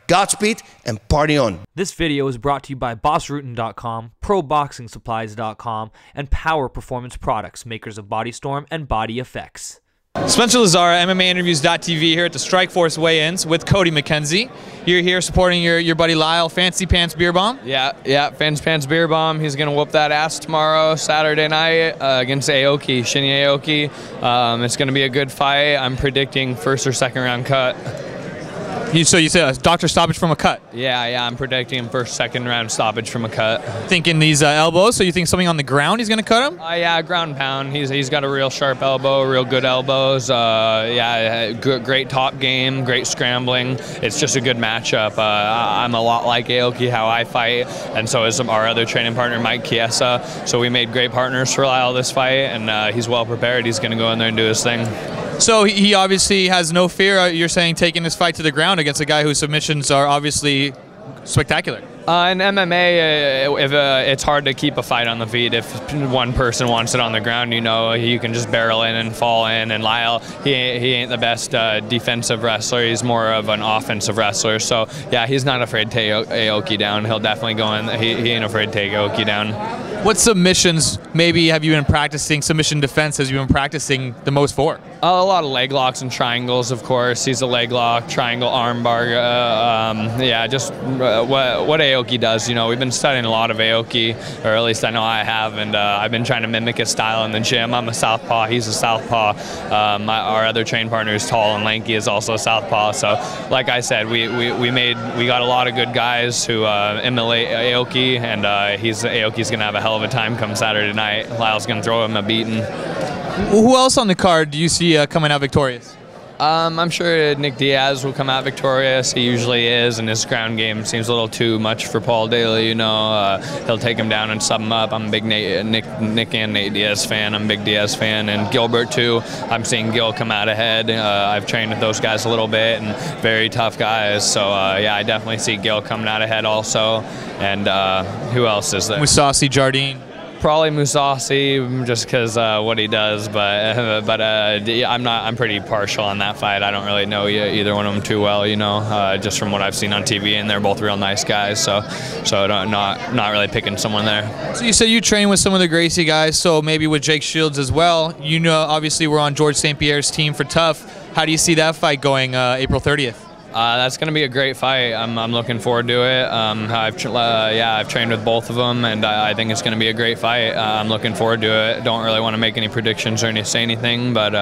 Godspeed and party on. This video is brought to you by BossRootin.com, ProBoxingSupplies.com, and Power Performance Products, makers of Bodystorm and Body Effects. Spencer Lazara, MMAinterviews.tv here at the Strikeforce weigh-ins with Cody McKenzie. You're here supporting your buddy Lyle, Fancy Pants Beerbohm. Yeah, Fancy Pants Beerbohm. He's going to whoop that ass tomorrow, Saturday night, against Aoki, Shinya Aoki. It's going to be a good fight. I'm predicting first or second round cut. So you said a doctor stoppage from a cut? Yeah, I'm predicting first, second round stoppage from a cut. Thinking these elbows, so you think something on the ground he's going to cut him? Yeah, ground and pound. He's got a real sharp elbow, real good elbows. Great top game, great scrambling. It's just a good matchup. I'm a lot like Aoki, how I fight, and so is our other training partner, Mike Chiesa. So we made great partners for Lyle this fight, and he's well prepared. He's going to go in there and do his thing. So he obviously has no fear, you're saying, taking this fight to the ground against a guy whose submissions are obviously spectacular. In MMA, it's hard to keep a fight on the feet. If one person wants it on the ground, you know, you can just barrel in and fall in. And Lyle, he ain't the best defensive wrestler. He's more of an offensive wrestler. So, yeah, he's not afraid to take Aoki down. He'll definitely go in. He ain't afraid to take Aoki down. What submissions maybe have you been practicing, submission defense has you been practicing the most for? A lot of leg locks and triangles, of course. He's a leg lock, triangle armbar. Just what Aoki does. You know, we've been studying a lot of Aoki, or at least I know I have, and I've been trying to mimic his style in the gym. I'm a southpaw. He's a southpaw. Our other train partner is tall and lanky, is also a southpaw. So, like I said, we got a lot of good guys who emulate Aoki, and Aoki's gonna have a hell of a time come Saturday night. Lyle's gonna throw him a beating. Who else on the card do you see coming out victorious? I'm sure Nick Diaz will come out victorious. He usually is, and his ground game seems a little too much for Paul Daly. You know, he'll take him down and sub him up. I'm a big Nick and Nate Diaz fan. I'm a big Diaz fan, and Gilbert too. I'm seeing Gil come out ahead. I've trained with those guys a little bit, and very tough guys. So yeah, I definitely see Gil coming out ahead also. And who else is there? Mousasi, Jardine. Probably Mousasi, just because what he does, but I'm pretty partial on that fight. I don't really know either one of them too well, you know, just from what I've seen on TV, and they're both real nice guys, so not really picking someone there. So you said you train with some of the Gracie guys, so maybe with Jake Shields as well. You know, obviously we're on George St. Pierre's team for Tough. How do you see that fight going April 30th? That's going to be a great fight. I'm looking forward to it. I've trained with both of them, and I think it's going to be a great fight. I'm looking forward to it. Don't really want to make any predictions or say anything, but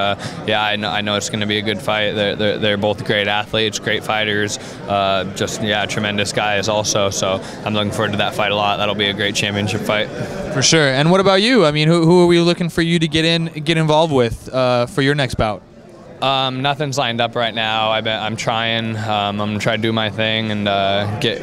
yeah, I know it's going to be a good fight. They're both great athletes, great fighters, tremendous guys also. So I'm looking forward to that fight a lot. That'll be a great championship fight. For sure. And what about you? I mean, who are we looking for you to get involved with for your next bout? Nothing's lined up right now. I'm trying. I'm gonna try to do my thing and get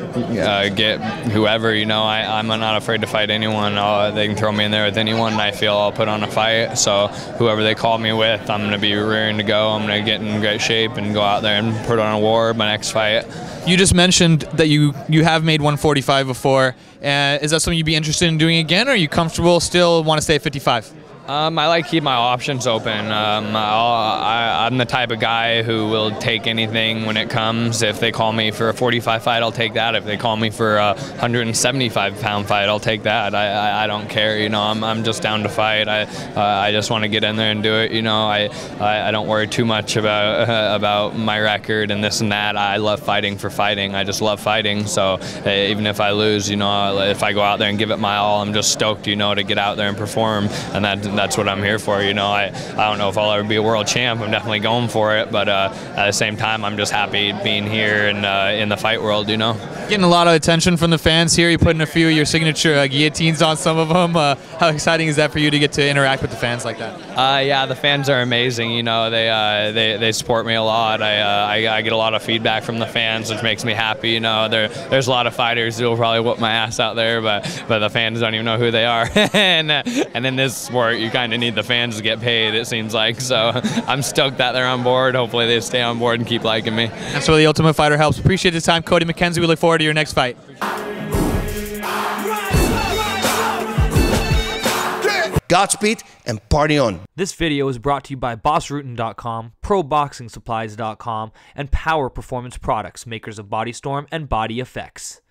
whoever. You know, I'm not afraid to fight anyone. They can throw me in there with anyone, and I feel I'll put on a fight. So whoever they call me with, I'm gonna be rearing to go. I'm gonna get in great shape and go out there and put on a war my next fight. You just mentioned that you have made 145 before. Is that something you'd be interested in doing again, or are you comfortable still want to stay at 55? I like to keep my options open. I'm the type of guy who will take anything when it comes. If they call me for a 45 fight, I'll take that. If they call me for a 175-pound fight, I'll take that. I don't care. You know, I'm just down to fight. I just want to get in there and do it. You know, I don't worry too much about my record and this and that. I love fighting for fighting. I just love fighting. So even if I lose, you know, if I go out there and give it my all, I'm just stoked, you know, to get out there and perform. And that's what I'm here for. You know, I don't know if I'll ever be a world champ. I'm definitely going for it, but at the same time, I'm just happy being here and in the fight world. You know, getting a lot of attention from the fans here. You're putting a few of your signature guillotines on some of them. How exciting is that for you to get to interact with the fans like that? Yeah, the fans are amazing. You know, they support me a lot. I get a lot of feedback from the fans, which makes me happy. You know, there's a lot of fighters who will probably whoop my ass out there, but the fans don't even know who they are. and in this sport, you kind of need the fans to get paid, it seems like. So I'm stoked that they're on board. Hopefully they stay on board and keep liking me. That's where the Ultimate Fighter helps. Appreciate the time, Cody McKenzie. We look forward to your next fight. Godspeed and party on. This video is brought to you by BossRootin.com, ProBoxingSupplies.com, and Power Performance Products, makers of Body Storm and Body Effects.